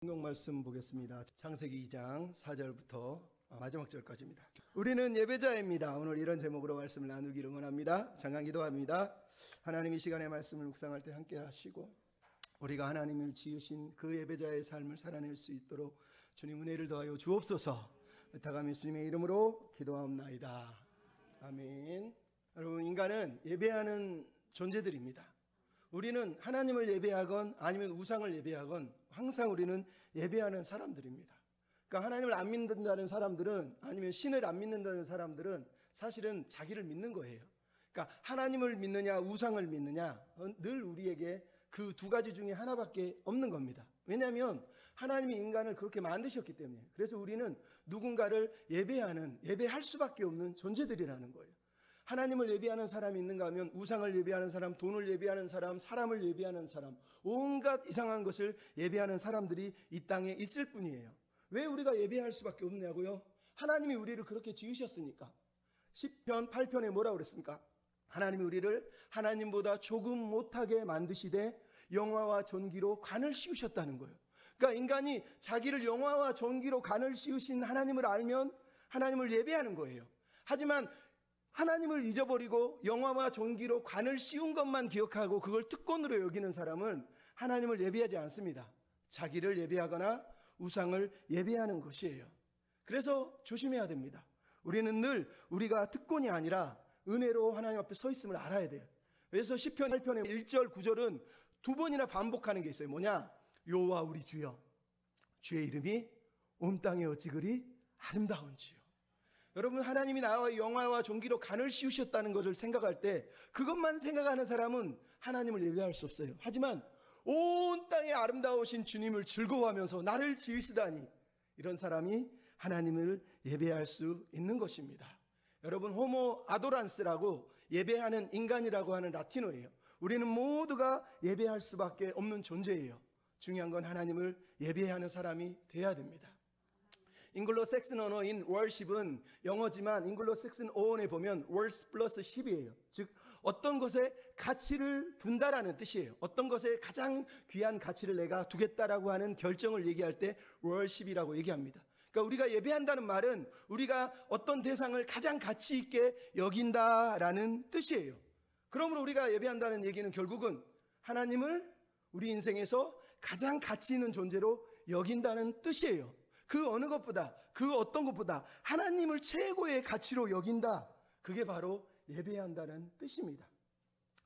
성경 말씀 보겠습니다. 창세기 2장 4절부터 마지막 절까지입니다. 우리는 예배자입니다. 오늘 이런 제목으로 말씀을 나누기를 원합니다. 잠깐 기도합니다. 하나님, 이 시간에 말씀을 묵상할 때 함께 하시고 우리가 하나님을 지으신 그 예배자의 삶을 살아낼 수 있도록 주님 은혜를 더하여 주옵소서. 부탁하며 예수님의 이름으로 기도하옵나이다. 아멘. 여러분, 인간은 예배하는 존재들입니다. 우리는 하나님을 예배하건 아니면 우상을 예배하건 항상 우리는 예배하는 사람들입니다. 그러니까 하나님을 안 믿는다는 사람들은, 아니면 신을 안 믿는다는 사람들은 사실은 자기를 믿는 거예요. 그러니까 하나님을 믿느냐 우상을 믿느냐, 늘 우리에게 그 두 가지 중에 하나밖에 없는 겁니다. 왜냐하면 하나님이 인간을 그렇게 만드셨기 때문에. 그래서 우리는 누군가를 예배할 수밖에 없는 존재들이라는 거예요. 하나님을 예배하는 사람이 있는가 하면 우상을 예배하는 사람, 돈을 예배하는 사람, 사람을 예배하는 사람, 온갖 이상한 것을 예배하는 사람들이 이 땅에 있을 뿐이에요. 왜 우리가 예배할 수밖에 없냐고요? 하나님이 우리를 그렇게 지으셨으니까. 시편 8편에 뭐라고 그랬습니까? 하나님이 우리를 하나님보다 조금 못하게 만드시되 영화와 전기로 관을 씌우셨다는 거예요. 그러니까 인간이 자기를 영화와 전기로 관을 씌우신 하나님을 알면 하나님을 예배하는 거예요. 하지만 하나님을 잊어버리고 영화와 전기로 관을 씌운 것만 기억하고 그걸 특권으로 여기는 사람은 하나님을 예배하지 않습니다. 자기를 예배하거나 우상을 예배하는 것이에요. 그래서 조심해야 됩니다. 우리는 늘 우리가 특권이 아니라 은혜로 하나님 앞에 서 있음을 알아야 돼요. 그래서 시편 8편의 1절 9절은 두 번이나 반복하는 게 있어요. 뭐냐? 여호와 우리 주여, 주의 이름이 온 땅에 어찌 그리 아름다운지요. 여러분, 하나님이 나와 영화와 전기로 관을 씌우셨다는 것을 생각할 때 그것만 생각하는 사람은 하나님을 예배할 수 없어요. 하지만 온 땅에 아름다우신 주님을 즐거워하면서 나를 지으시다니, 이런 사람이 하나님을 예배할 수 있는 것입니다. 여러분, 호모 아도란스라고 예배하는 인간이라고 하는 라틴어예요. 우리는 모두가 예배할 수밖에 없는 존재예요. 중요한 건 하나님을 예배하는 사람이 돼야 됩니다. 잉글로 섹슨 언어인 worship은 영어지만 잉글로 섹슨 어원에 보면 words 플러스 10이에요. 즉 어떤 것에 가치를 둔다라는 뜻이에요. 어떤 것에 가장 귀한 가치를 내가 두겠다라고 하는 결정을 얘기할 때 worship이라고 얘기합니다. 그러니까 우리가 예배한다는 말은 우리가 어떤 대상을 가장 가치 있게 여긴다라는 뜻이에요. 그러므로 우리가 예배한다는 얘기는 결국은 하나님을 우리 인생에서 가장 가치 있는 존재로 여긴다는 뜻이에요. 그 어느 것보다, 그 어떤 것보다 하나님을 최고의 가치로 여긴다. 그게 바로 예배한다는 뜻입니다.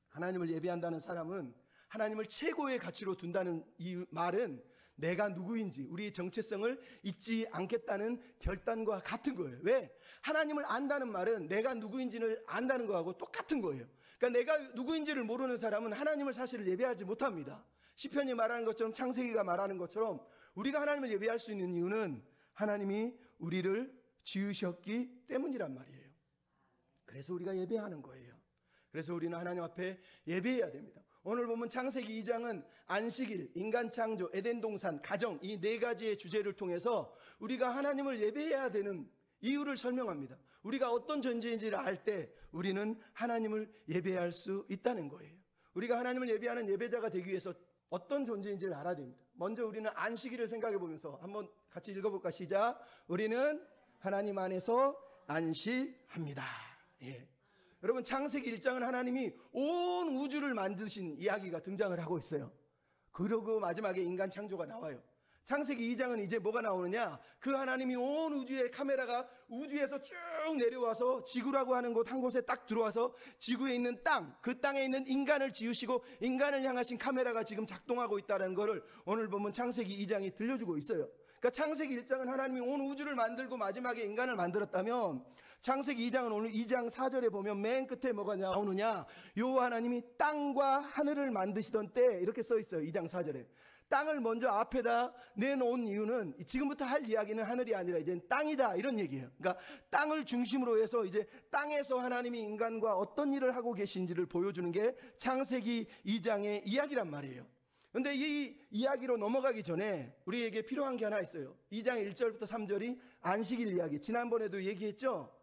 하나님을 예배한다는 사람은 하나님을 최고의 가치로 둔다는 이 말은 내가 누구인지, 우리의 정체성을 잊지 않겠다는 결단과 같은 거예요. 왜? 하나님을 안다는 말은 내가 누구인지를 안다는 거하고 똑같은 거예요. 그러니까 내가 누구인지를 모르는 사람은 하나님을 사실 예배하지 못합니다. 시편이 말하는 것처럼, 창세기가 말하는 것처럼 우리가 하나님을 예배할 수 있는 이유는 하나님이 우리를 지으셨기 때문이란 말이에요. 그래서 우리가 예배하는 거예요. 그래서 우리는 하나님 앞에 예배해야 됩니다. 오늘 보면 창세기 2장은 안식일, 인간 창조, 에덴 동산, 가정, 이 네 가지의 주제를 통해서 우리가 하나님을 예배해야 되는 이유를 설명합니다. 우리가 어떤 존재인지를 알 때 우리는 하나님을 예배할 수 있다는 거예요. 우리가 하나님을 예배하는 예배자가 되기 위해서 어떤 존재인지를 알아야 됩니다. 먼저 우리는 안식일을 생각해 보면서 한번 같이 읽어볼까? 시작. 우리는 하나님 안에서 안식합니다. 예. 여러분, 창세기 1장은 하나님이 온 우주를 만드신 이야기가 등장을 하고 있어요. 그리고 마지막에 인간 창조가 나와요. 창세기 2장은 이제 뭐가 나오느냐? 그 하나님이 온 우주의 카메라가 우주에서 쭉 내려와서 지구라고 하는 곳 한 곳에 딱 들어와서 지구에 있는 땅, 그 땅에 있는 인간을 지으시고 인간을 향하신 카메라가 지금 작동하고 있다는 것을 오늘 보면 창세기 2장이 들려주고 있어요. 그러니까 창세기 1장은 하나님이 온 우주를 만들고 마지막에 인간을 만들었다면 창세기 2장은 오늘 2장 4절에 보면 맨 끝에 뭐가 나오느냐? 여호와 하나님이 땅과 하늘을 만드시던 때, 이렇게 써 있어요. 2장 4절에. 땅을 먼저 앞에다 내놓은 이유는 지금부터 할 이야기는 하늘이 아니라 이제는 땅이다, 이런 얘기예요. 그러니까 땅을 중심으로 해서 이제 땅에서 하나님이 인간과 어떤 일을 하고 계신지를 보여주는 게 창세기 2장의 이야기란 말이에요. 그런데 이 이야기로 넘어가기 전에 우리에게 필요한 게 하나 있어요. 2장 1절부터 3절이 안식일 이야기, 지난번에도 얘기했죠.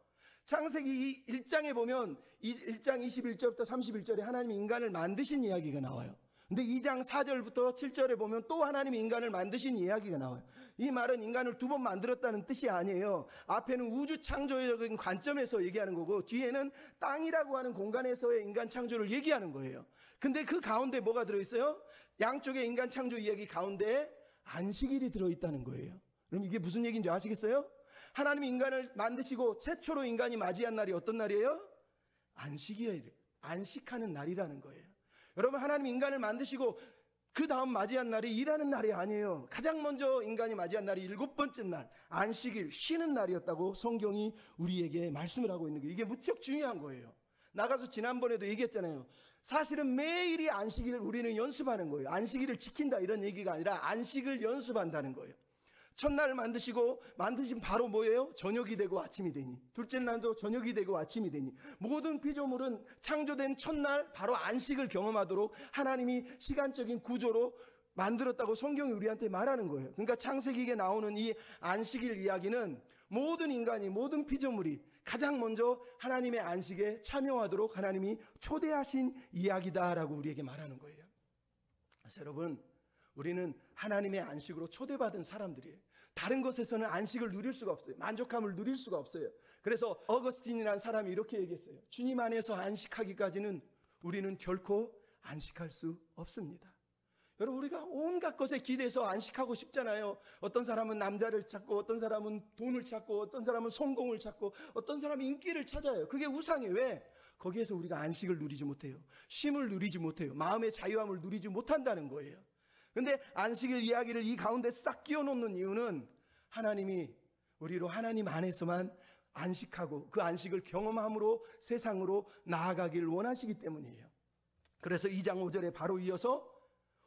창세기 1장에 보면 1장 21절부터 31절에 하나님이 인간을 만드신 이야기가 나와요. 근데 2장 4절부터 7절에 보면 또 하나님이 인간을 만드신 이야기가 나와요. 이 말은 인간을 두 번 만들었다는 뜻이 아니에요. 앞에는 우주 창조적인 관점에서 얘기하는 거고, 뒤에는 땅이라고 하는 공간에서의 인간 창조를 얘기하는 거예요. 근데 그 가운데 뭐가 들어있어요? 양쪽의 인간 창조 이야기 가운데 안식일이 들어있다는 거예요. 그럼 이게 무슨 얘기인지 아시겠어요? 하나님이 인간을 만드시고 최초로 인간이 맞이한 날이 어떤 날이에요? 안식일이에요. 안식하는 날이라는 거예요. 여러분, 하나님 인간을 만드시고 그 다음 맞이한 날이 일하는 날이 아니에요. 가장 먼저 인간이 맞이한 날이 7번째 날, 안식일, 쉬는 날이었다고 성경이 우리에게 말씀을 하고 있는 거예요. 이게 무척 중요한 거예요. 나가서 지난번에도 얘기했잖아요. 사실은 매일이 안식일을 우리는 연습하는 거예요. 안식일을 지킨다 이런 얘기가 아니라 안식을 연습한다는 거예요. 첫날 만드시고 만드신 바로 뭐예요? 저녁이 되고 아침이 되니. 둘째 날도 저녁이 되고 아침이 되니. 모든 피조물은 창조된 첫날 바로 안식을 경험하도록 하나님이 시간적인 구조로 만들었다고 성경이 우리한테 말하는 거예요. 그러니까 창세기에 나오는 이 안식일 이야기는 모든 인간이, 모든 피조물이 가장 먼저 하나님의 안식에 참여하도록 하나님이 초대하신 이야기다라고 우리에게 말하는 거예요. 그래서 여러분, 우리는 하나님의 안식으로 초대받은 사람들이에요. 다른 것에서는 안식을 누릴 수가 없어요. 만족함을 누릴 수가 없어요. 그래서 어거스틴이라는 사람이 이렇게 얘기했어요. 주님 안에서 안식하기까지는 우리는 결코 안식할 수 없습니다. 여러분, 우리가 온갖 것에 기대서 안식하고 싶잖아요. 어떤 사람은 남자를 찾고, 어떤 사람은 돈을 찾고, 어떤 사람은 성공을 찾고, 어떤 사람은 인기를 찾아요. 그게 우상이에요. 왜? 거기에서 우리가 안식을 누리지 못해요. 쉼을 누리지 못해요. 마음의 자유함을 누리지 못한다는 거예요. 근데 안식일 이야기를 이 가운데 싹 끼워놓는 이유는 하나님이 우리로 하나님 안에서만 안식하고 그 안식을 경험함으로 세상으로 나아가기를 원하시기 때문이에요. 그래서 2장 5절에 바로 이어서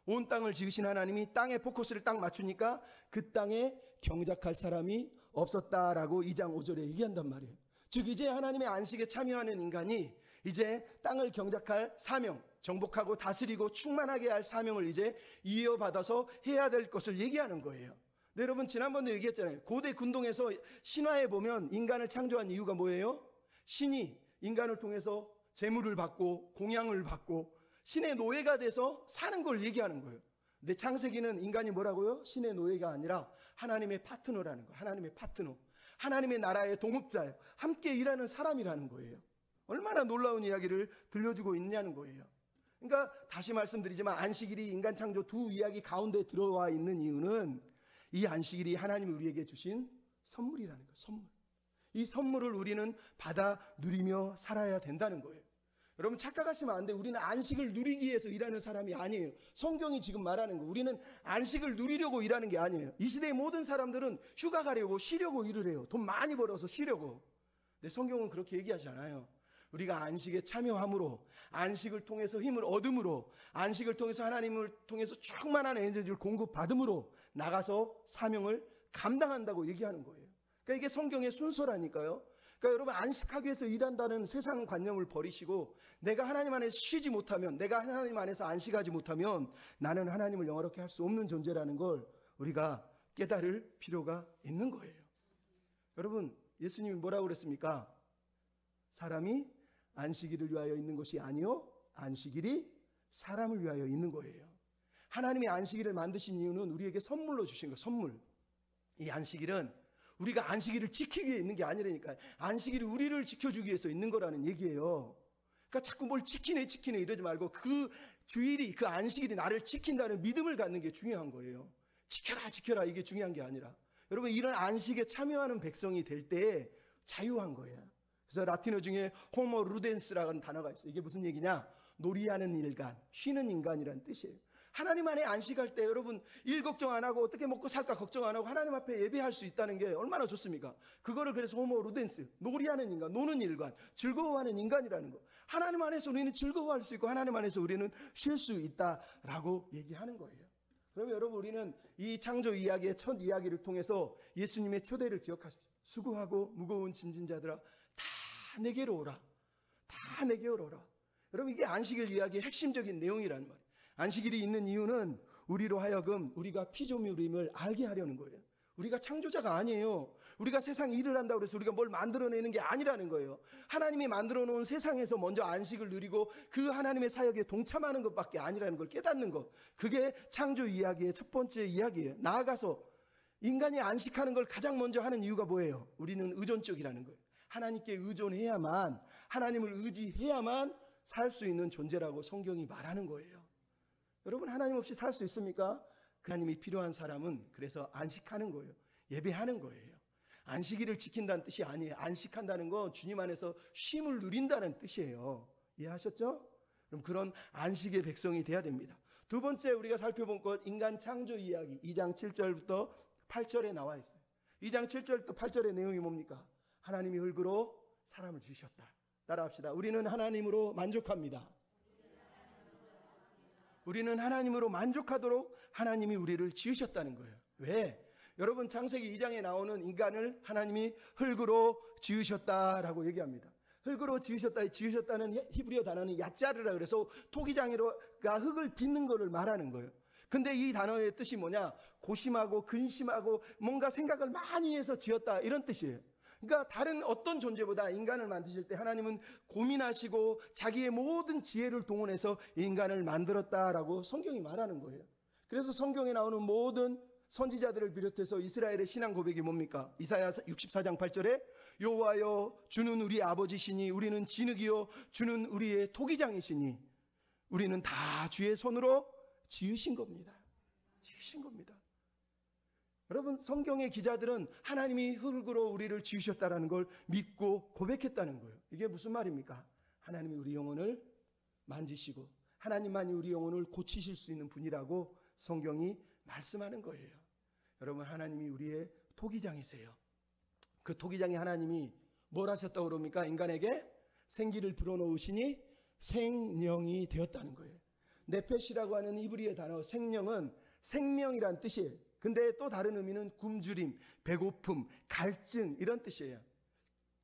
온 땅을 지으신 하나님이 땅에 포커스를 딱 맞추니까 그 땅에 경작할 사람이 없었다라고 2장 5절에 얘기한단 말이에요. 즉 이제 하나님의 안식에 참여하는 인간이 이제 땅을 경작할 사명, 정복하고 다스리고 충만하게 할 사명을 이제 이어받아서 해야 될 것을 얘기하는 거예요. 네, 여러분, 지난번에 얘기했잖아요. 고대 군동에서 신화에 보면 인간을 창조한 이유가 뭐예요? 신이 인간을 통해서 재물을 받고 공양을 받고 신의 노예가 돼서 사는 걸 얘기하는 거예요. 근데 창세기는 인간이 뭐라고요? 신의 노예가 아니라 하나님의 파트너라는 거예요. 하나님의 파트너, 하나님의 나라의 동업자예요. 함께 일하는 사람이라는 거예요. 얼마나 놀라운 이야기를 들려주고 있냐는 거예요. 그러니까 다시 말씀드리지만 안식일이 인간 창조 두 이야기 가운데 들어와 있는 이유는 이 안식일이 하나님이 우리에게 주신 선물이라는 거예요. 선물. 이 선물을 우리는 받아 누리며 살아야 된다는 거예요. 여러분, 착각하시면 안 돼요. 우리는 안식을 누리기 위해서 일하는 사람이 아니에요. 성경이 지금 말하는 거, 우리는 안식을 누리려고 일하는 게 아니에요. 이 시대의 모든 사람들은 휴가 가려고 쉬려고 일을 해요. 돈 많이 벌어서 쉬려고. 근데 성경은 그렇게 얘기하지 않아요. 우리가 안식에 참여함으로, 안식을 통해서 힘을 얻음으로, 안식을 통해서 하나님을 통해서 충만한 에너지를 공급받음으로 나가서 사명을 감당한다고 얘기하는 거예요. 그러니까 이게 성경의 순서라니까요. 그러니까 여러분, 안식하기 위해서 일한다는 세상 관념을 버리시고, 내가 하나님 안에서 쉬지 못하면, 내가 하나님 안에서 안식하지 못하면 나는 하나님을 영화롭게 할 수 없는 존재라는 걸 우리가 깨달을 필요가 있는 거예요. 여러분, 예수님이 뭐라고 그랬습니까? 사람이 안식일을 위하여 있는 것이 아니요 안식일이 사람을 위하여 있는 거예요. 하나님이 안식일을 만드신 이유는 우리에게 선물로 주신 거예요. 선물. 이 안식일은 우리가 안식일을 지키기 위해 있는 게 아니라니까요. 안식일이 우리를 지켜주기 위해서 있는 거라는 얘기예요. 그러니까 자꾸 뭘 지키네 이러지 말고 그 주일이, 그 안식일이 나를 지킨다는 믿음을 갖는 게 중요한 거예요. 지켜라 이게 중요한 게 아니라, 여러분, 이런 안식에 참여하는 백성이 될 때 자유한 거예요. 그래서 라틴어 중에 호모 루덴스라는 단어가 있어요. 이게 무슨 얘기냐? 놀이하는 인간, 쉬는 인간이라는 뜻이에요. 하나님 안에 안식할 때 여러분, 일 걱정 안 하고 어떻게 먹고 살까 걱정 안 하고 하나님 앞에 예배할 수 있다는 게 얼마나 좋습니까? 그거를 그래서 호모 루덴스, 놀이하는 인간, 노는 인간, 즐거워하는 인간이라는 거. 하나님 안에서 우리는 즐거워할 수 있고 하나님 안에서 우리는 쉴 수 있다라고 얘기하는 거예요. 그러면 여러분, 우리는 이 창조 이야기의 첫 이야기를 통해서 예수님의 초대를 기억하십시오. 수고하고 무거운 짐진 자들아, 다 내게로 오라. 다 내게로 오라. 여러분, 이게 안식일 이야기의 핵심적인 내용이란 말이에요. 안식일이 있는 이유는 우리로 하여금 우리가 피조물임을 알게 하려는 거예요. 우리가 창조자가 아니에요. 우리가 세상 일을 한다고 해서 우리가 뭘 만들어내는 게 아니라는 거예요. 하나님이 만들어 놓은 세상에서 먼저 안식을 누리고 그 하나님의 사역에 동참하는 것밖에 아니라는 걸 깨닫는 것. 그게 창조 이야기의 첫 번째 이야기예요. 나아가서 인간이 안식하는 걸 가장 먼저 하는 이유가 뭐예요? 우리는 의존적이라는 거예요. 하나님께 의존해야만, 하나님을 의지해야만 살 수 있는 존재라고 성경이 말하는 거예요. 여러분, 하나님 없이 살 수 있습니까? 하나님이 필요한 사람은 그래서 안식하는 거예요. 예배하는 거예요. 안식일을 지킨다는 뜻이 아니에요. 안식한다는 건 주님 안에서 쉼을 누린다는 뜻이에요. 이해하셨죠? 그럼 그런 안식의 백성이 돼야 됩니다. 두 번째 우리가 살펴본 것, 인간 창조 이야기 2장 7절부터 8절에 나와 있어요. 2장 7절부터 8절의 내용이 뭡니까? 하나님이 흙으로 사람을 지으셨다. 따라합시다. 우리는 하나님으로 만족합니다. 우리는 하나님으로 만족하도록 하나님이 우리를 지으셨다는 거예요. 왜? 여러분, 창세기 2장에 나오는 인간을 하나님이 흙으로 지으셨다라고 얘기합니다. 흙으로 지으셨다는 히브리어 단어는 야짜르라 그래서 토기장이가 흙을 빚는 것을 말하는 거예요. 근데 이 단어의 뜻이 뭐냐? 고심하고 근심하고 뭔가 생각을 많이 해서 지었다, 이런 뜻이에요. 그러니까 다른 어떤 존재보다 인간을 만드실 때 하나님은 고민하시고 자기의 모든 지혜를 동원해서 인간을 만들었다라고 성경이 말하는 거예요. 그래서 성경에 나오는 모든 선지자들을 비롯해서 이스라엘의 신앙 고백이 뭡니까? 이사야 64장 8절에 여호와여 주는 우리 아버지시니 우리는 진흙이요 주는 우리의 토기장이시니 우리는 다 주의 손으로 지으신 겁니다. 지으신 겁니다. 여러분, 성경의 기자들은 하나님이 흙으로 우리를 지으셨다는 걸 믿고 고백했다는 거예요. 이게 무슨 말입니까? 하나님이 우리 영혼을 만지시고 하나님만이 우리 영혼을 고치실 수 있는 분이라고 성경이 말씀하는 거예요. 여러분, 하나님이 우리의 토기장이세요. 그 토기장에 하나님이 뭘 하셨다고 그럽니까? 인간에게 생기를 불어넣으시니 생명이 되었다는 거예요. 네펫이라고 하는 히브리어 단어 생명은 생명이란 뜻이에요. 근데 또 다른 의미는 굶주림, 배고픔, 갈증, 이런 뜻이에요.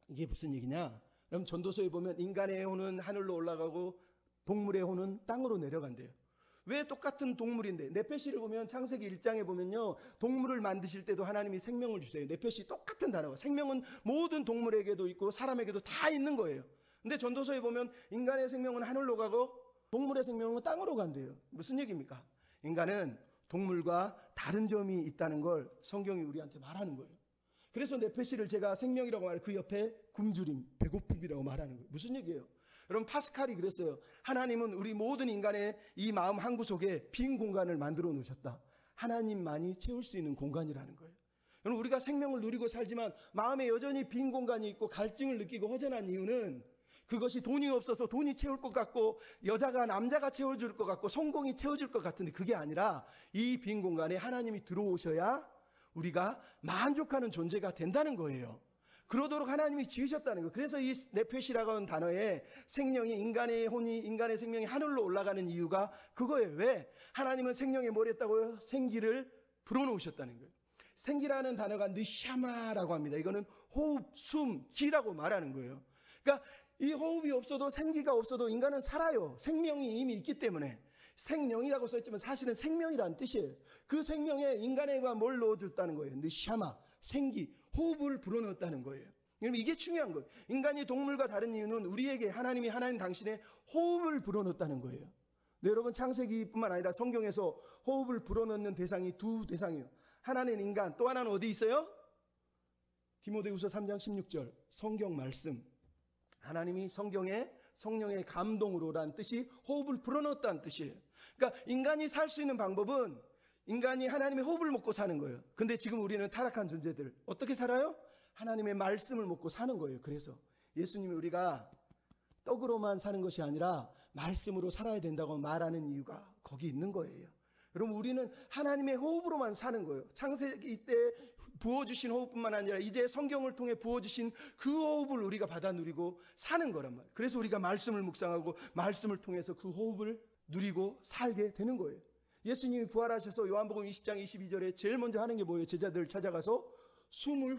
이게 무슨 얘기냐? 그럼 전도서에 보면 인간의 혼은 하늘로 올라가고 동물의 혼은 땅으로 내려간대요. 왜 똑같은 동물인데? 네펫을 보면 창세기 1장에 보면요, 동물을 만드실 때도 하나님이 생명을 주세요. 네펫이 똑같은 단어가, 생명은 모든 동물에게도 있고 사람에게도 다 있는 거예요. 근데 전도서에 보면 인간의 생명은 하늘로 가고 동물의 생명은 땅으로 간대요. 무슨 얘기입니까? 인간은 동물과 다른 점이 있다는 걸 성경이 우리한테 말하는 거예요. 그래서 네페시를 제가 생명이라고 말해 그 옆에 굶주림, 배고픔이라고 말하는 거예요. 무슨 얘기예요? 여러분, 파스칼이 그랬어요. 하나님은 우리 모든 인간의 이 마음 항구 속에 빈 공간을 만들어 놓으셨다. 하나님만이 채울 수 있는 공간이라는 거예요. 여러분, 우리가 생명을 누리고 살지만 마음에 여전히 빈 공간이 있고 갈증을 느끼고 허전한 이유는 그것이 돈이 없어서 돈이 채울 것 같고 여자가 남자가 채워줄 것 같고 성공이 채워줄 것 같은데 그게 아니라 이 빈 공간에 하나님이 들어오셔야 우리가 만족하는 존재가 된다는 거예요. 그러도록 하나님이 지으셨다는 거예요. 그래서 이 네펫이라고 하는 단어에 생명이, 인간의 혼이, 인간의 생명이 하늘로 올라가는 이유가 그거예요. 왜? 하나님은 생명에 뭘 했다고요? 생기를 불어넣으셨다는 거예요. 생기라는 단어가 느샤마라고 합니다. 이거는 호흡, 숨, 기라고 말하는 거예요. 그러니까 이 호흡이 없어도, 생기가 없어도 인간은 살아요. 생명이 이미 있기 때문에. 생명이라고 써있지만 사실은 생명이라는 뜻이에요. 그 생명에 인간에게 뭘 넣어줬다는 거예요? 느샤마, 생기, 호흡을 불어넣었다는 거예요. 그럼 이게 중요한 거예요. 인간이 동물과 다른 이유는 우리에게 하나님이, 하나님 당신의 호흡을 불어넣었다는 거예요. 네, 여러분, 창세기뿐만 아니라 성경에서 호흡을 불어넣는 대상이 두 대상이에요. 하나는 인간, 또 하나는 어디 있어요? 디모데후서 3장 16절 성경 말씀. 하나님이 성경에 성령의 감동으로란 뜻이 호흡을 불어넣었다는 뜻이에요. 그러니까 인간이 살 수 있는 방법은 인간이 하나님의 호흡을 먹고 사는 거예요. 근데 지금 우리는 타락한 존재들 어떻게 살아요? 하나님의 말씀을 먹고 사는 거예요. 그래서 예수님이 우리가 떡으로만 사는 것이 아니라 말씀으로 살아야 된다고 말하는 이유가 거기 있는 거예요. 여러분, 우리는 하나님의 호흡으로만 사는 거예요. 창세기 때 부어주신 호흡뿐만 아니라 이제 성경을 통해 부어주신 그 호흡을 우리가 받아 누리고 사는 거란 말이에요. 그래서 우리가 말씀을 묵상하고 말씀을 통해서 그 호흡을 누리고 살게 되는 거예요. 예수님이 부활하셔서 요한복음 20장 22절에 제일 먼저 하는 게 뭐예요? 제자들을 찾아가서 숨을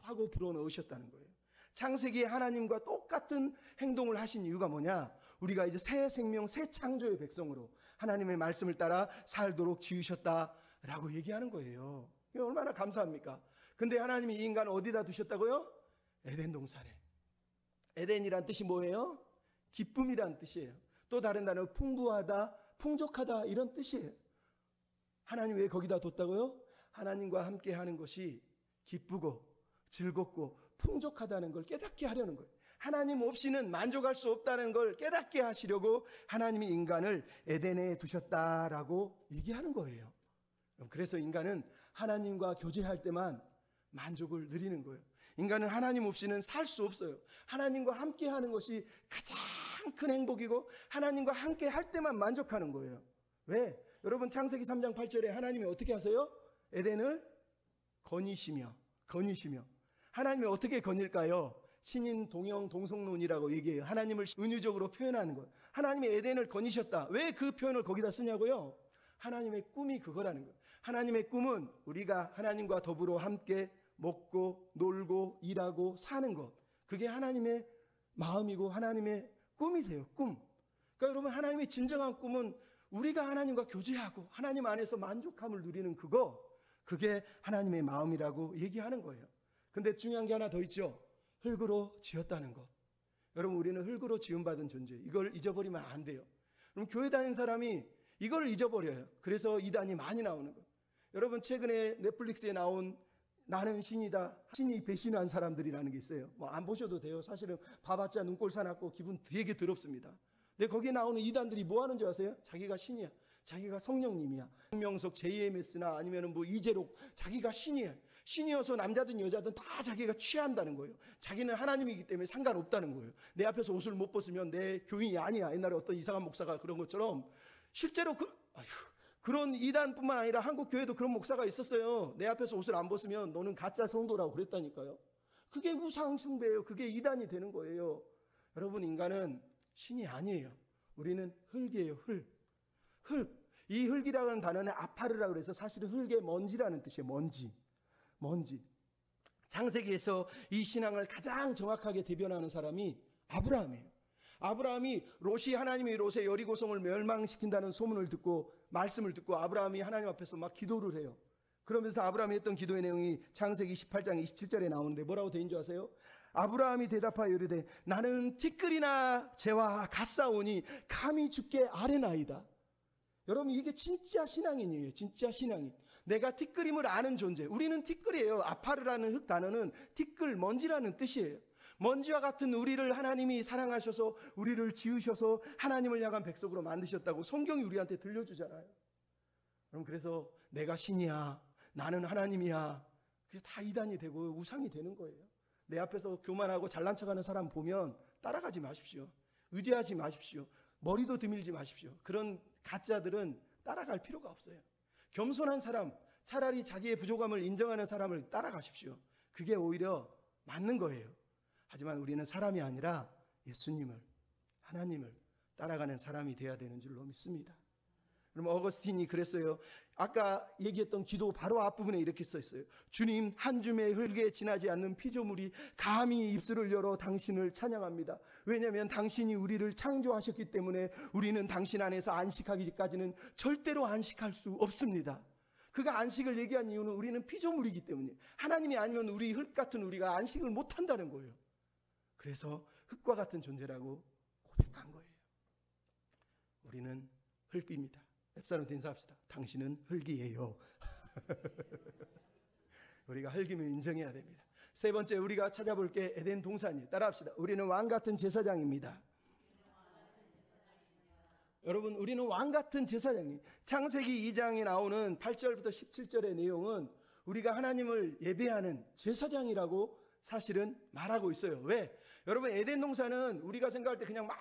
하고 불어넣으셨다는 거예요. 창세기에 하나님과 똑같은 행동을 하신 이유가 뭐냐? 우리가 이제 새 생명, 새 창조의 백성으로 하나님의 말씀을 따라 살도록 지으셨다라고 얘기하는 거예요. 얼마나 감사합니까? 근데 하나님이 이 인간을 어디다 두셨다고요? 에덴 동산에. 에덴이란 뜻이 뭐예요? 기쁨이란 뜻이에요. 또 다른 단어 풍부하다, 풍족하다 이런 뜻이에요. 하나님 왜 거기다 뒀다고요? 하나님과 함께 하는 것이 기쁘고 즐겁고 풍족하다는 걸 깨닫게 하려는 거예요. 하나님 없이는 만족할 수 없다는 걸 깨닫게 하시려고 하나님이 인간을 에덴에 두셨다라고 얘기하는 거예요. 그래서 인간은 하나님과 교제할 때만 만족을 누리는 거예요. 인간은 하나님 없이는 살 수 없어요. 하나님과 함께 하는 것이 가장 큰 행복이고 하나님과 함께 할 때만 만족하는 거예요. 왜? 여러분 창세기 3장 8절에 하나님이 어떻게 하세요? 에덴을 거니시며 하나님이 어떻게 거닐까요? 신인 동형 동성론이라고 얘기해요. 하나님을 은유적으로 표현하는 거예요. 하나님이 에덴을 거니셨다. 왜 그 표현을 거기다 쓰냐고요? 하나님의 꿈이 그거라는 거예요. 하나님의 꿈은 우리가 하나님과 더불어 함께 먹고 놀고 일하고 사는 것. 그게 하나님의 마음이고 하나님의 꿈이세요. 꿈. 그러니까 여러분 하나님의 진정한 꿈은 우리가 하나님과 교제하고 하나님 안에서 만족함을 누리는 그거. 그게 하나님의 마음이라고 얘기하는 거예요. 근데 중요한 게 하나 더 있죠. 흙으로 지었다는 것. 여러분 우리는 흙으로 지음받은 존재. 이걸 잊어버리면 안 돼요. 그럼 교회 다니는 사람이 이걸 잊어버려요. 그래서 이단이 많이 나오는 거예요. 여러분 최근에 넷플릭스에 나온 나는 신이다. 신이 배신한 사람들이라는 게 있어요. 뭐 안 보셔도 돼요. 사실은 봐봤자 눈꼴 사납고 기분 되게 더럽습니다. 근데 거기에 나오는 이단들이 뭐 하는 줄 아세요? 자기가 신이야. 자기가 성령님이야. 홍명석, JMS나 아니면 뭐 이재록 자기가 신이야. 신이어서 남자든 여자든 다 자기가 취한다는 거예요. 자기는 하나님이기 때문에 상관없다는 거예요. 내 앞에서 옷을 못 벗으면 내 교인이 아니야. 옛날에 어떤 이상한 목사가 그런 것처럼 실제로 그런 이단뿐만 아니라 한국 교회도 그런 목사가 있었어요. 내 앞에서 옷을 안 벗으면 너는 가짜 성도라고 그랬다니까요. 그게 우상 숭배예요. 그게 이단이 되는 거예요. 여러분 인간은 신이 아니에요. 우리는 흙이에요. 흙. 이 흙이라는 단어는 아파르라고 그래서 사실은 흙의 먼지라는 뜻이에요. 먼지. 창세기에서 이 신앙을 가장 정확하게 대변하는 사람이 아브라함이에요. 아브라함이 하나님이 롯의 여리고성을 멸망시킨다는 소문을 듣고 말씀을 듣고 아브라함이 하나님 앞에서 막 기도를 해요. 그러면서 아브라함이 했던 기도의 내용이 창세기 18장 27절에 나오는데 뭐라고 되어 있는 줄 아세요? 아브라함이 대답하여 이르되 나는 티끌이나 재와 같사오니 감히 주께 아뢰나이다. 여러분 이게 진짜 신앙인이에요. 진짜 신앙인. 내가 티끌임을 아는 존재. 우리는 티끌이에요. 아파르라는 흙 단어는 티끌, 먼지라는 뜻이에요. 먼지와 같은 우리를 하나님이 사랑하셔서 우리를 지으셔서 하나님을 향한 백성으로 만드셨다고 성경이 우리한테 들려주잖아요. 그럼 그래서 내가 신이야. 나는 하나님이야. 그게 다 이단이 되고 우상이 되는 거예요. 내 앞에서 교만하고 잘난 척하는 사람 보면 따라가지 마십시오. 의지하지 마십시오. 머리도 드밀지 마십시오. 그런 가짜들은 따라갈 필요가 없어요. 겸손한 사람, 차라리 자기의 부족함을 인정하는 사람을 따라가십시오. 그게 오히려 맞는 거예요. 하지만 우리는 사람이 아니라 예수님을, 하나님을 따라가는 사람이 되어야 되는 줄로 믿습니다. 그럼 어거스틴이 그랬어요. 아까 얘기했던 기도 바로 앞부분에 이렇게 써 있어요. 주님, 한 줌의 흙에 지나지 않는 피조물이 감히 입술을 열어 당신을 찬양합니다. 왜냐하면 당신이 우리를 창조하셨기 때문에 우리는 당신 안에서 안식하기까지는 절대로 안식할 수 없습니다. 그가 안식을 얘기한 이유는 우리는 피조물이기 때문에 하나님이 아니면 우리 흙 같은 우리가 안식을 못한다는 거예요. 그래서 흙과 같은 존재라고 고백한 거예요. 우리는 흙입니다. 옆사람한테 인사합시다. 당신은 흙이에요. 우리가 흙임을 인정해야 됩니다. 세 번째 우리가 찾아볼 게 에덴 동산이에요. 따라합시다. 우리는 왕 같은 제사장입니다. 여러분 우리는 왕 같은 제사장이에요. 창세기 2장에 나오는 8절부터 17절의 내용은 우리가 하나님을 예배하는 제사장이라고 사실은 말하고 있어요. 왜? 여러분 에덴 동산은 우리가 생각할 때 그냥 막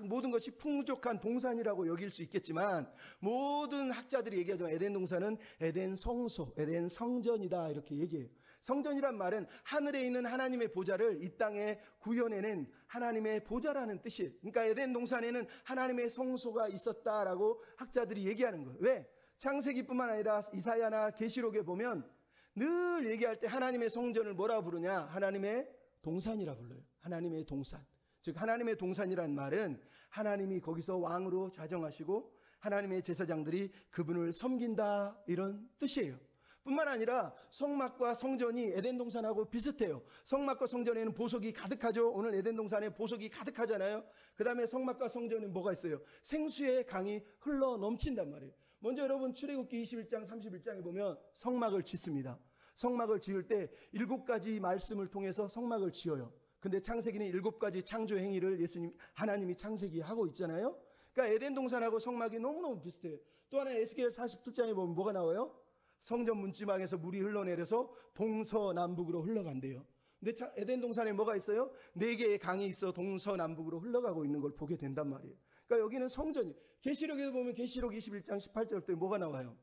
모든 것이 풍족한 동산이라고 여길 수 있겠지만 모든 학자들이 얘기하지만 에덴 동산은 에덴 성소, 에덴 성전이다 이렇게 얘기해요. 성전이란 말은 하늘에 있는 하나님의 보좌를 이 땅에 구현해낸 하나님의 보좌라는 뜻이에요. 그러니까 에덴 동산에는 하나님의 성소가 있었다라고 학자들이 얘기하는 거예요. 왜? 창세기뿐만 아니라 이사야나 계시록에 보면 늘 얘기할 때 하나님의 성전을 뭐라 부르냐? 하나님의 동산이라 불러요. 하나님의 동산. 즉 하나님의 동산이란 말은 하나님이 거기서 왕으로 자정하시고 하나님의 제사장들이 그분을 섬긴다 이런 뜻이에요. 뿐만 아니라 성막과 성전이 에덴 동산하고 비슷해요. 성막과 성전에는 보석이 가득하죠. 오늘 에덴 동산에 보석이 가득하잖아요. 그 다음에 성막과 성전은 뭐가 있어요? 생수의 강이 흘러 넘친단 말이에요. 먼저 여러분 출애굽기 21장 31장에 보면 성막을 짓습니다. 성막을 지을 때 7가지 말씀을 통해서 성막을 지어요. 근데 창세기는 7가지 창조 행위를 하나님이 창세기 하고 있잖아요. 그러니까 에덴 동산하고 성막이 너무너무 비슷해요. 또 하나 에스겔 47장에 보면 뭐가 나와요? 성전 문지방에서 물이 흘러내려서 동서남북으로 흘러간대요. 근데 에덴 동산에 뭐가 있어요? 4개의 강이 있어 동서남북으로 흘러가고 있는 걸 보게 된단 말이에요. 그러니까 여기는 성전이, 계시록에도 보면 계시록 21장 18절 때 뭐가 나와요?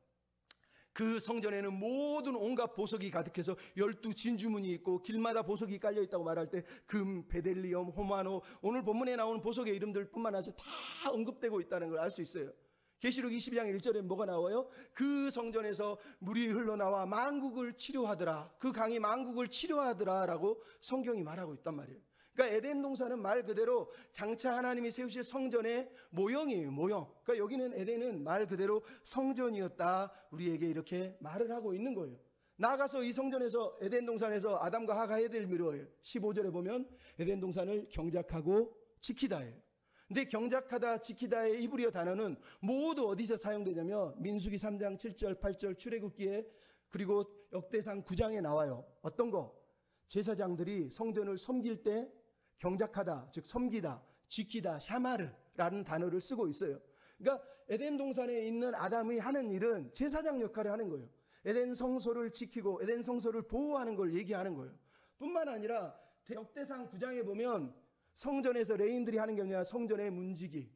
그 성전에는 모든 온갖 보석이 가득해서 12진주문이 있고 길마다 보석이 깔려 있다고 말할 때 금, 베델리엄, 호마노, 오늘 본문에 나오는 보석의 이름들 뿐만 아니라 다 언급되고 있다는 걸 알 수 있어요. 계시록 22장 1절에 뭐가 나와요? 그 성전에서 물이 흘러나와 만국을 치료하더라. 그 강이 만국을 치료하더라 라고 성경이 말하고 있단 말이에요. 그러니까 에덴 동산은 말 그대로 장차 하나님이 세우실 성전의 모형이에요. 모형. 그러니까 여기는 에덴은 말 그대로 성전이었다, 우리에게 이렇게 말을 하고 있는 거예요. 나아가서 이 성전에서, 에덴 동산에서 아담과 하가 해야 될 일이에요. 15절에 보면 에덴 동산을 경작하고 지키다예요. 근데 경작하다, 지키다의 이브리어 단어는 모두 어디서 사용되냐면 민수기 3장 7절 8절 출애굽기에, 그리고 역대상 9장에 나와요. 어떤 거? 제사장들이 성전을 섬길 때 경작하다, 즉 섬기다, 지키다, 샤마르라는 단어를 쓰고 있어요. 그러니까 에덴 동산에 있는 아담이 하는 일은 제사장 역할을 하는 거예요. 에덴 성소를 지키고 에덴 성소를 보호하는 걸 얘기하는 거예요. 뿐만 아니라 역대상 9장에 보면 성전에서 레인들이 하는 게 아니라 성전의 문지기,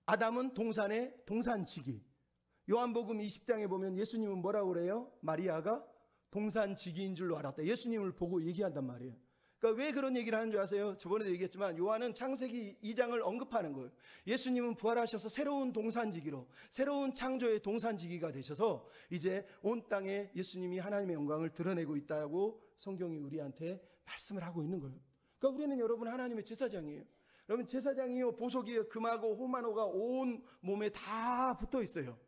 아담은 동산의 동산지기. 요한복음 20장에 보면 예수님은 뭐라고 그래요? 마리아가 동산지기인 줄로 알았다. 예수님을 보고 얘기한단 말이에요. 그러니까 왜 그런 얘기를 하는 줄 아세요? 저번에도 얘기했지만 요한은 창세기 2장을 언급하는 거예요. 예수님은 부활하셔서 새로운 동산지기로, 새로운 창조의 동산지기가 되셔서 이제 온 땅에 예수님이 하나님의 영광을 드러내고 있다고 성경이 우리한테 말씀을 하고 있는 거예요. 그러니까 우리는 여러분 하나님의 제사장이에요. 여러분 제사장이요, 보석이요, 금하고 호마노가 온 몸에 다 붙어 있어요.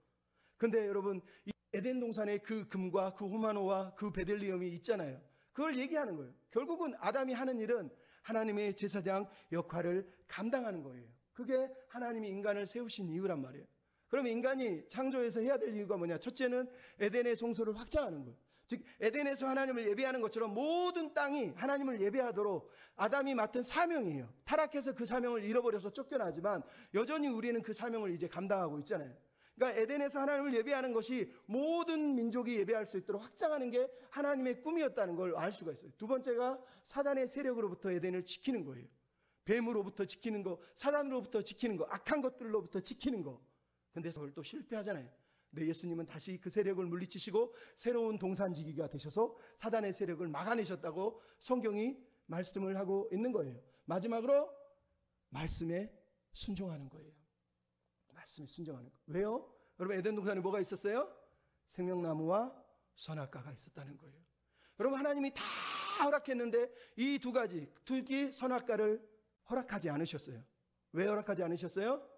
근데 여러분 이 에덴 동산에 그 금과 그 호마노와 그 베들리엄이 있잖아요. 그걸 얘기하는 거예요. 결국은 아담이 하는 일은 하나님의 제사장 역할을 감당하는 거예요. 그게 하나님이 인간을 세우신 이유란 말이에요. 그럼 인간이 창조에서 해야 될 이유가 뭐냐? 첫째는 에덴의 성소를 확장하는 거예요. 즉 에덴에서 하나님을 예배하는 것처럼 모든 땅이 하나님을 예배하도록 아담이 맡은 사명이에요. 타락해서 그 사명을 잃어버려서 쫓겨나지만 여전히 우리는 그 사명을 이제 감당하고 있잖아요. 그러니까 에덴에서 하나님을 예배하는 것이 모든 민족이 예배할 수 있도록 확장하는 게 하나님의 꿈이었다는 걸 알 수가 있어요. 두 번째가 사단의 세력으로부터 에덴을 지키는 거예요. 뱀으로부터 지키는 거, 사단으로부터 지키는 거, 악한 것들로부터 지키는 거. 근데 그걸 또 실패하잖아요. 근데 예수님은 다시 그 세력을 물리치시고 새로운 동산지기가 되셔서 사단의 세력을 막아내셨다고 성경이 말씀을 하고 있는 거예요. 마지막으로 말씀에 순종하는 거예요. 말씀에 순종하는 거. 왜요? 여러분 에덴 동산에 뭐가 있었어요? 생명나무와 선악과가 있었다는 거예요. 여러분 하나님이 다 허락했는데 이 두 가지, 특히 선악과를 허락하지 않으셨어요. 왜 허락하지 않으셨어요?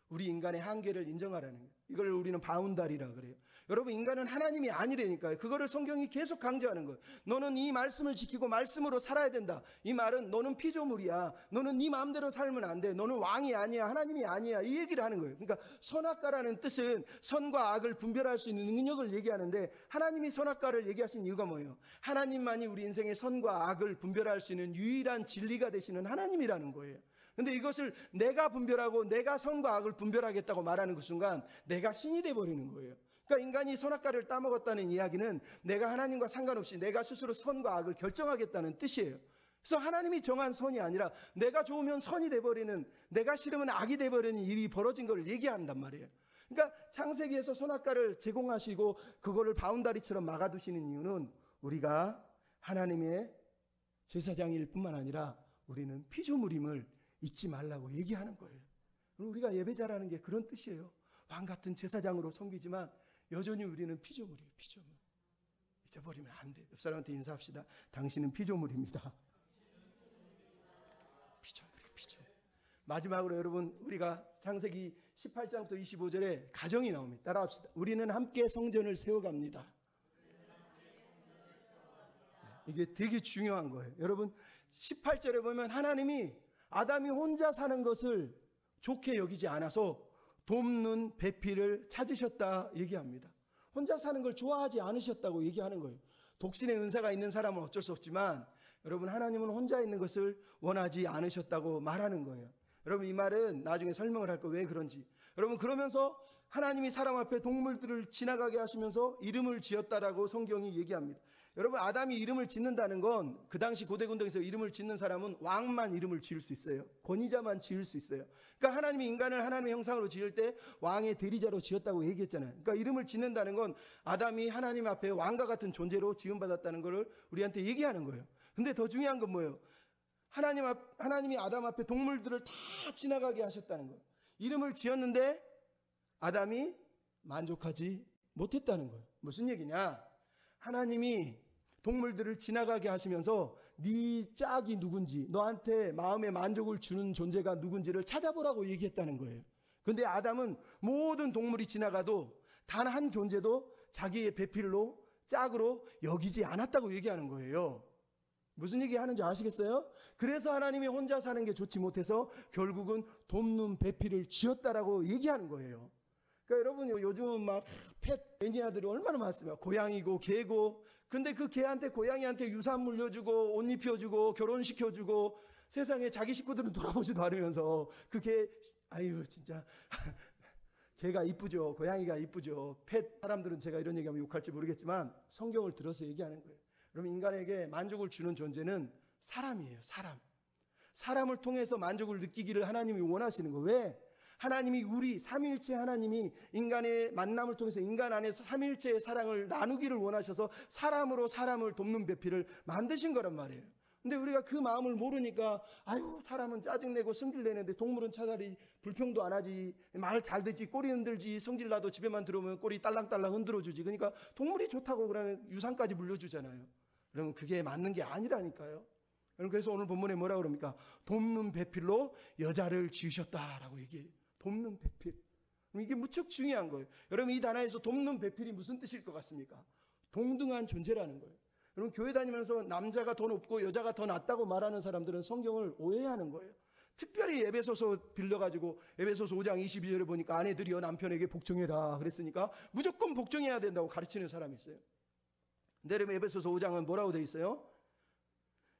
우리 인간의 한계를 인정하라는 거예요. 이걸 우리는 바운다리라 그래요. 여러분 인간은 하나님이 아니라니까요. 그거를 성경이 계속 강조하는 거예요. 너는 이 말씀을 지키고 말씀으로 살아야 된다. 이 말은 너는 피조물이야. 너는 네 마음대로 살면 안 돼. 너는 왕이 아니야. 하나님이 아니야. 이 얘기를 하는 거예요. 그러니까 선악과라는 뜻은 선과 악을 분별할 수 있는 능력을 얘기하는데 하나님이 선악과를 얘기하신 이유가 뭐예요? 하나님만이 우리 인생의 선과 악을 분별할 수 있는 유일한 진리가 되시는 하나님이라는 거예요. 근데 이것을 내가 분별하고 내가 선과 악을 분별하겠다고 말하는 그 순간 내가 신이 돼버리는 거예요. 그러니까 인간이 선악과를 따먹었다는 이야기는 내가 하나님과 상관없이 내가 스스로 선과 악을 결정하겠다는 뜻이에요. 그래서 하나님이 정한 선이 아니라 내가 좋으면 선이 돼버리는, 내가 싫으면 악이 돼버리는 일이 벌어진 걸 얘기한단 말이에요. 그러니까 창세기에서 선악과를 제공하시고 그거를 바운다리처럼 막아두시는 이유는 우리가 하나님의 제사장일 뿐만 아니라 우리는 피조물임을 잊지 말라고 얘기하는 거예요. 우리가 예배자라는 게 그런 뜻이에요. 왕 같은 제사장으로 섬기지만 여전히 우리는 피조물이에요. 피조물. 잊어버리면 안 돼요. 옆 사람한테 인사합시다. 당신은 피조물입니다. 피조물이에요. 피조물. 마지막으로 여러분 우리가 창세기 18장부터 25절에 가정이 나옵니다. 따라합시다. 우리는 함께 성전을 세워갑니다. 이게 되게 중요한 거예요. 여러분 18절에 보면 하나님이 아담이 혼자 사는 것을 좋게 여기지 않아서 돕는 배필을 찾으셨다 얘기합니다. 혼자 사는 걸 좋아하지 않으셨다고 얘기하는 거예요. 독신의 은사가 있는 사람은 어쩔 수 없지만 여러분 하나님은 혼자 있는 것을 원하지 않으셨다고 말하는 거예요. 여러분 이 말은 나중에 설명을 할 거예요. 왜 그런지. 여러분 그러면서 하나님이 사람 앞에 동물들을 지나가게 하시면서 이름을 지었다라고 성경이 얘기합니다. 여러분 아담이 이름을 짓는다는 건 그 당시 고대 군대에서 이름을 짓는 사람은 왕만 이름을 지을 수 있어요. 권위자만 지을 수 있어요. 그러니까 하나님이 인간을 하나님의 형상으로 지을 때 왕의 대리자로 지었다고 얘기했잖아요. 그러니까 이름을 짓는다는 건 아담이 하나님 앞에 왕과 같은 존재로 지음받았다는 것을 우리한테 얘기하는 거예요. 근데 더 중요한 건 뭐예요? 하나님이 아담 앞에 동물들을 다 지나가게 하셨다는 거예요. 이름을 지었는데 아담이 만족하지 못했다는 거예요. 무슨 얘기냐? 하나님이 동물들을 지나가게 하시면서 네 짝이 누군지, 너한테 마음의 만족을 주는 존재가 누군지를 찾아보라고 얘기했다는 거예요. 그런데 아담은 모든 동물이 지나가도 단 한 존재도 자기의 배필로 짝으로 여기지 않았다고 얘기하는 거예요. 무슨 얘기 하는지 아시겠어요? 그래서 하나님이 혼자 사는 게 좋지 못해서 결국은 돕는 배필을 지었다라고 얘기하는 거예요. 그러니까 여러분 요즘 막 펫 매니아들이 얼마나 많습니까? 고양이고 개고. 근데 그 개한테 고양이한테 유산 물려주고 옷 입혀주고 결혼시켜주고 세상에 자기 식구들은 돌아보지도 않으면서 그 개 아유 진짜 개가 이쁘죠. 고양이가 이쁘죠. 펫 사람들은 제가 이런 얘기하면 욕할지 모르겠지만 성경을 들어서 얘기하는 거예요. 여러분 인간에게 만족을 주는 존재는 사람이에요. 사람을 통해서 만족을 느끼기를 하나님이 원하시는 거예요. 왜? 하나님이 우리 삼위일체 하나님이 인간의 만남을 통해서 인간 안에서 삼위일체의 사랑을 나누기를 원하셔서 사람으로 사람을 돕는 배필을 만드신 거란 말이에요. 근데 우리가 그 마음을 모르니까 아유 사람은 짜증내고 성질내는데 동물은 차라리 불평도 안 하지, 말 잘 듣지, 꼬리 흔들지, 성질나도 집에만 들어오면 꼬리 딸랑딸랑 흔들어주지. 그러니까 동물이 좋다고 그러면 유산까지 물려주잖아요. 그러면 그게 맞는 게 아니라니까요. 그래서 오늘 본문에 뭐라고 그럽니까? 돕는 배필로 여자를 지으셨다라고 얘기해요. 돕는 배필. 이게 무척 중요한 거예요. 여러분 이 단어에서 돕는 배필이 무슨 뜻일 것 같습니까? 동등한 존재라는 거예요. 여러분 교회 다니면서 남자가 더 높고 여자가 더 낫다고 말하는 사람들은 성경을 오해하는 거예요. 특별히 에베소서 빌려가지고 에베소서 5장 22절에 보니까 아내들이여 남편에게 복종해라 그랬으니까 무조건 복종해야 된다고 가르치는 사람이 있어요. 근데 여러분 에베소서 5장은 뭐라고 되어 있어요?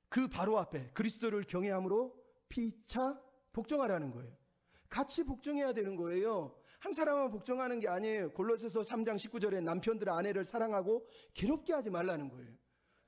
그 바로 앞에 그리스도를 경외함으로 피차 복종하라는 거예요. 같이 복종해야 되는 거예요. 한 사람만 복종하는 게 아니에요. 골로새서 3장 19절에 남편들 아내를 사랑하고 괴롭게 하지 말라는 거예요.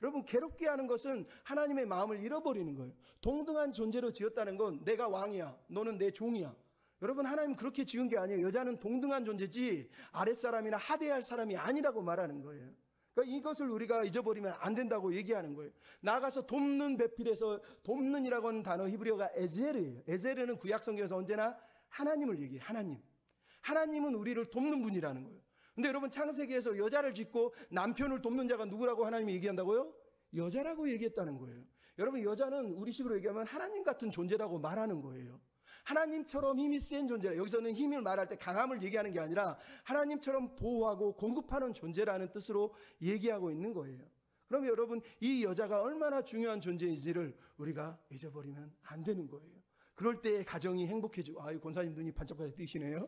여러분 괴롭게 하는 것은 하나님의 마음을 잃어버리는 거예요. 동등한 존재로 지었다는 건 내가 왕이야, 너는 내 종이야. 여러분 하나님 그렇게 지은 게 아니에요. 여자는 동등한 존재지 아랫사람이나 하대할 사람이 아니라고 말하는 거예요. 그러니까 이것을 우리가 잊어버리면 안 된다고 얘기하는 거예요. 나가서 돕는 배필에서 돕는이라고 하는 단어 히브리어가 에제르예요. 에제르는 구약 성경에서 언제나 하나님을 얘기해요. 하나님은 우리를 돕는 분이라는 거예요. 근데 여러분 창세기에서 여자를 짓고 남편을 돕는 자가 누구라고 하나님이 얘기한다고요? 여자라고 얘기했다는 거예요. 여러분 여자는 우리식으로 얘기하면 하나님 같은 존재라고 말하는 거예요. 하나님처럼 힘이 센 존재라. 여기서는 힘을 말할 때 강함을 얘기하는 게 아니라 하나님처럼 보호하고 공급하는 존재라는 뜻으로 얘기하고 있는 거예요. 그럼 여러분 이 여자가 얼마나 중요한 존재인지를 우리가 잊어버리면 안 되는 거예요. 그럴 때 가정이 행복해지고 아유 권사님 눈이 반짝반짝 뜨시네요.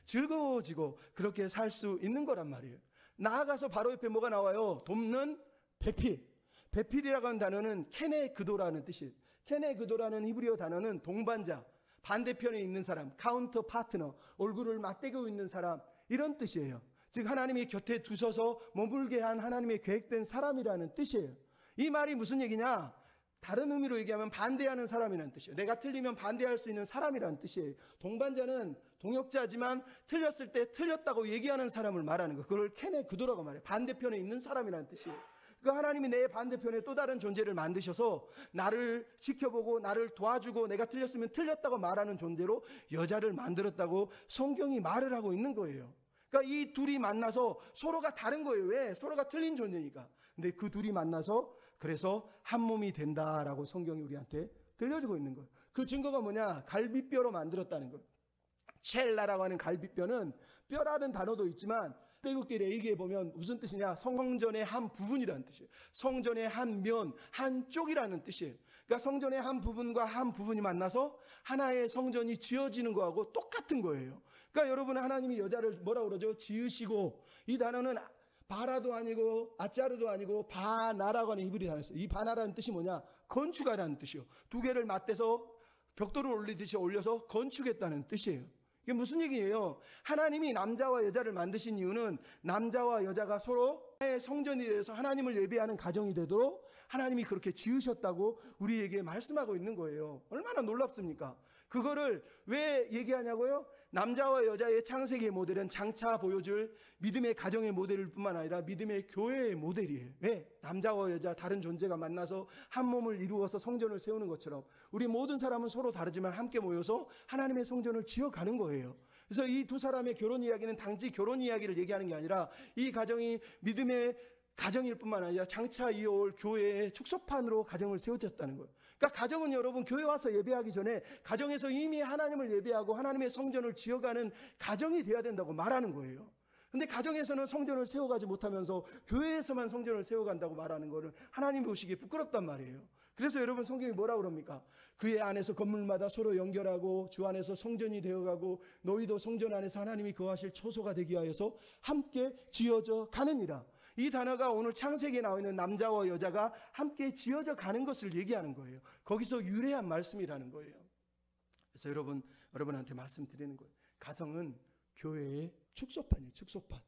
즐거워지고 그렇게 살 수 있는 거란 말이에요. 나아가서 바로 옆에 뭐가 나와요? 돕는 배필. 배필이라고 하는 단어는 케네그도라는 뜻이에요. 케네그도라는 히브리어 단어는 동반자, 반대편에 있는 사람, 카운터 파트너, 얼굴을 맞대고 있는 사람 이런 뜻이에요. 즉 하나님의 곁에 두셔서 머물게 한 하나님의 계획된 사람이라는 뜻이에요. 이 말이 무슨 얘기냐? 다른 의미로 얘기하면 반대하는 사람이라는 뜻이에요. 내가 틀리면 반대할 수 있는 사람이라는 뜻이에요. 동반자는 동역자지만 틀렸을 때 틀렸다고 얘기하는 사람을 말하는 거예요. 그걸 케네그도라고 말해요. 반대편에 있는 사람이라는 뜻이에요. 그러니까 하나님이 내 반대편에 또 다른 존재를 만드셔서 나를 지켜보고 나를 도와주고 내가 틀렸으면 틀렸다고 말하는 존재로 여자를 만들었다고 성경이 말을 하고 있는 거예요. 그러니까 이 둘이 만나서 서로가 다른 거예요. 왜? 서로가 틀린 존재니까. 근데 그 둘이 만나서 그래서 한 몸이 된다라고 성경이 우리한테 들려주고 있는 거예요. 그 증거가 뭐냐? 갈비뼈로 만들었다는 거예요. 첼라라고 하는 갈비뼈는 뼈라는 단어도 있지만 태극기를 얘기해 보면 무슨 뜻이냐? 성전의 한 부분이라는 뜻이에요. 성전의 한 면, 한쪽이라는 뜻이에요. 그러니까 성전의 한 부분과 한 부분이 만나서 하나의 성전이 지어지는 거하고 똑같은 거예요. 그러니까 여러분, 하나님이 여자를 뭐라고 그러죠? 지으시고, 이 단어는 바라도 아니고 아짜르도 아니고 바나라고 하는 히브리 단어였어요. 이 바나라는 뜻이 뭐냐? 건축하라는 뜻이요. 두 개를 맞대서 벽돌을 올리듯이 올려서 건축했다는 뜻이에요. 이게 무슨 얘기예요? 하나님이 남자와 여자를 만드신 이유는 남자와 여자가 서로 하나의 성전이 되어서 하나님을 예배하는 가정이 되도록 하나님이 그렇게 지으셨다고 우리에게 말씀하고 있는 거예요. 얼마나 놀랍습니까? 그거를 왜 얘기하냐고요? 남자와 여자의 창세기의 모델은 장차 보여줄 믿음의 가정의 모델일 뿐만 아니라 믿음의 교회의 모델이에요. 왜? 남자와 여자 다른 존재가 만나서 한 몸을 이루어서 성전을 세우는 것처럼 우리 모든 사람은 서로 다르지만 함께 모여서 하나님의 성전을 지어가는 거예요. 그래서 이 두 사람의 결혼 이야기는 단지 결혼 이야기를 얘기하는 게 아니라 이 가정이 믿음의 가정일 뿐만 아니라 장차 이어올 교회의 축소판으로 가정을 세워졌다는 거예요. 그러니까 가정은 여러분, 교회 와서 예배하기 전에 가정에서 이미 하나님을 예배하고 하나님의 성전을 지어가는 가정이 돼야 된다고 말하는 거예요. 근데 가정에서는 성전을 세워가지 못하면서 교회에서만 성전을 세워간다고 말하는 거는 하나님 보시기에 부끄럽단 말이에요. 그래서 여러분, 성경이 뭐라 그럽니까? 그의 안에서 건물마다 서로 연결하고 주 안에서 성전이 되어가고 너희도 성전 안에서 하나님이 거하실 처소가 되기 위하여서 함께 지어져 가느니라. 이 단어가 오늘 창세기에 나와 있는 남자와 여자가 함께 지어져 가는 것을 얘기하는 거예요. 거기서 유래한 말씀이라는 거예요. 그래서 여러분한테 말씀드리는 거예요. 가정은 교회의 축소판이에요. 축소판.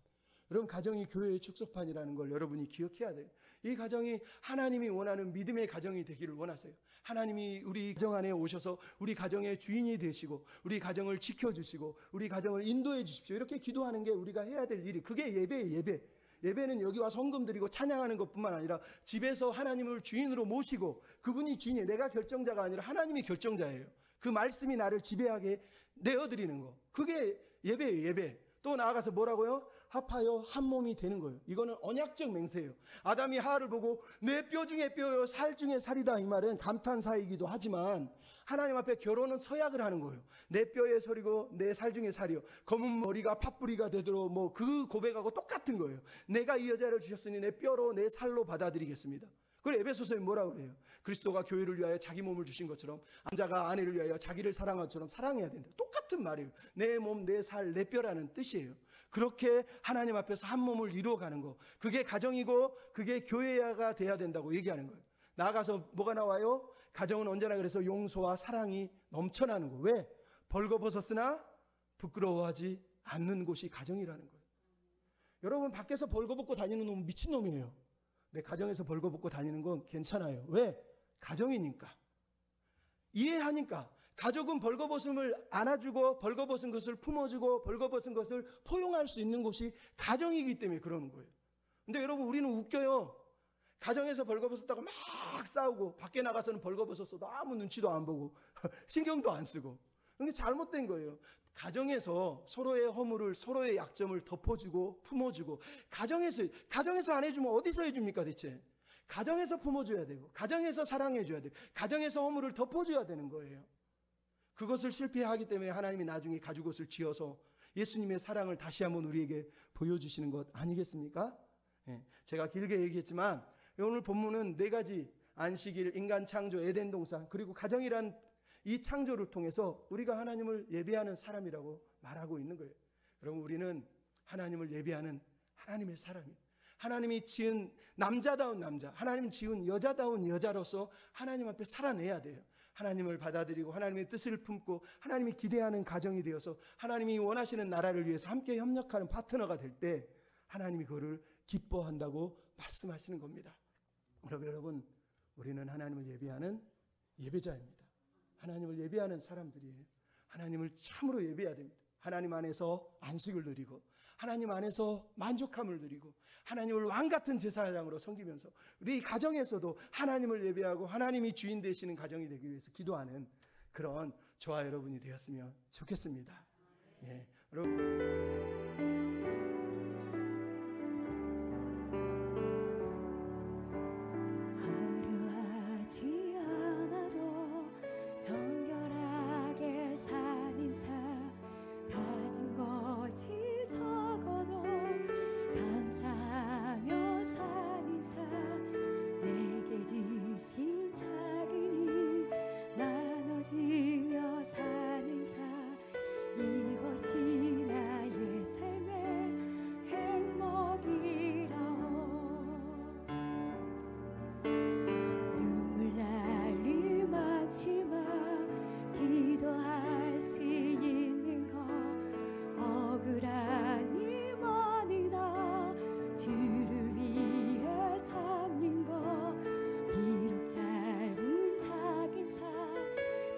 여러분, 가정이 교회의 축소판이라는 걸 여러분이 기억해야 돼요. 이 가정이 하나님이 원하는 믿음의 가정이 되기를 원하세요. 하나님이 우리 가정 안에 오셔서 우리 가정의 주인이 되시고 우리 가정을 지켜주시고 우리 가정을 인도해 주십시오. 이렇게 기도하는 게 우리가 해야 될 일이, 그게 예배예요. 예배. 예배는 여기 와 성금 드리고 찬양하는 것뿐만 아니라 집에서 하나님을 주인으로 모시고, 그분이 주인이에요. 내가 결정자가 아니라 하나님이 결정자예요. 그 말씀이 나를 지배하게 내어드리는 거, 그게 예배예요. 예배. 또 나아가서 뭐라고요? 합하여 한 몸이 되는 거예요. 이거는 언약적 맹세예요. 아담이 하와를 보고 내 뼈 중에 뼈요 살 중에 살이다, 이 말은 감탄사이기도 하지만 하나님 앞에 결혼은 서약을 하는 거예요. 내 뼈에 살이고 내 살 중에 살이요 검은 머리가 팥뿌리가 되도록, 뭐 그 고백하고 똑같은 거예요. 내가 이 여자를 주셨으니 내 뼈로 내 살로 받아들이겠습니다. 그걸 에베소서에 뭐라고 해요? 그리스도가 교회를 위하여 자기 몸을 주신 것처럼 남자가 아내를 위하여 자기를 사랑한 것처럼 사랑해야 된다. 똑같은 말이에요. 내 몸, 내 살, 내 뼈라는 뜻이에요. 그렇게 하나님 앞에서 한 몸을 이루어가는 거, 그게 가정이고 그게 교회가 돼야 된다고 얘기하는 거예요. 나아가서 뭐가 나와요? 가정은 언제나 그래서 용서와 사랑이 넘쳐나는 거. 왜? 벌거벗었으나 부끄러워하지 않는 곳이 가정이라는 거예요. 여러분, 밖에서 벌거벗고 다니는 놈은 미친놈이에요. 내 가정에서 벌거벗고 다니는 건 괜찮아요. 왜? 가정이니까. 이해하니까. 가족은 벌거벗음을 안아주고 벌거벗은 것을 품어주고 벌거벗은 것을 포용할 수 있는 곳이 가정이기 때문에 그러는 거예요. 근데 여러분, 우리는 웃겨요. 가정에서 벌거벗었다고 막 싸우고 밖에 나가서는 벌거벗었어도 아무 눈치도 안 보고 신경도 안 쓰고. 그게 잘못된 거예요. 가정에서 서로의 허물을, 서로의 약점을 덮어주고 품어주고, 가정에서 안 해주면 어디서 해줍니까 대체? 가정에서 품어줘야 되고 가정에서 사랑해줘야 되고 가정에서 허물을 덮어줘야 되는 거예요. 그것을 실패하기 때문에 하나님이 나중에 가죽옷을 지어서 예수님의 사랑을 다시 한번 우리에게 보여주시는 것 아니겠습니까? 제가 길게 얘기했지만 오늘 본문은 4가지, 안식일, 인간 창조, 에덴 동산, 그리고 가정이란 이 창조를 통해서 우리가 하나님을 예배하는 사람이라고 말하고 있는 거예요. 여러분, 우리는 하나님을 예배하는 하나님의 사람이에요. 하나님이 지은 남자다운 남자, 하나님 지은 여자다운 여자로서 하나님 앞에 살아내야 돼요. 하나님을 받아들이고 하나님의 뜻을 품고 하나님이 기대하는 가정이 되어서 하나님이 원하시는 나라를 위해서 함께 협력하는 파트너가 될 때 하나님이 그거를 기뻐한다고 말씀하시는 겁니다. 여러분, 우리는 하나님을 예배하는 예배자입니다. 하나님을 예배하는 사람들이에요. 하나님을 참으로 예배해야 됩니다. 하나님 안에서 안식을 누리고 하나님 안에서 만족함을 누리고 하나님을 왕같은 제사장으로 섬기면서 우리 가정에서도 하나님을 예배하고 하나님이 주인 되시는 가정이 되기 위해서 기도하는 그런 저와 여러분이 되었으면 좋겠습니다. 예, 여러분.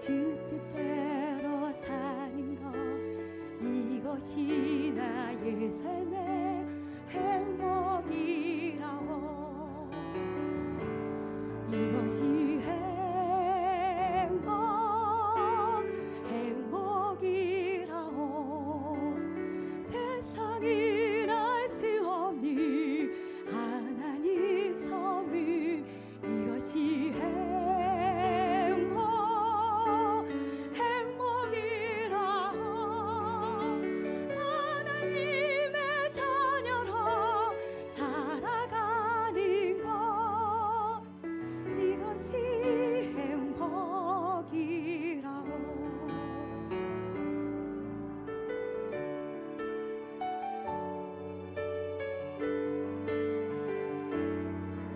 주 뜻대로 사는 것 이것이 나의 삶의 행복이라오. 이것이 행복이라오. 세상이 날 수 없니 하나님 섬이 이것이 행복이라오. 하나님의 자녀로 살아가는 것 이것이 행복이라오.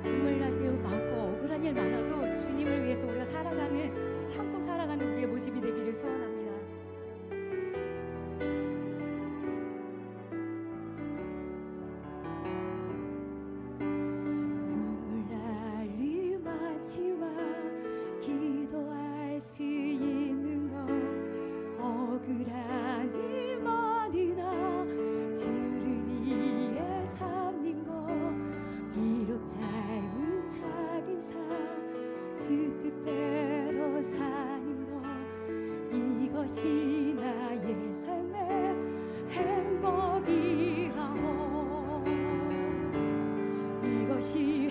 눈물 날 때 많고 억울한 일 많아도 주님을 위해서 우리가 참고 살아가는 우리의 모습이 되기를 소원합니다. 눈물 날 일 많지만 기도할 수 있는 것 억울한 일만이나 주를 위해 참는 것 비록 짧은 작은 삶 주 뜻대로 사는 것 이것이 나의 삶의 행복이라오. 이것이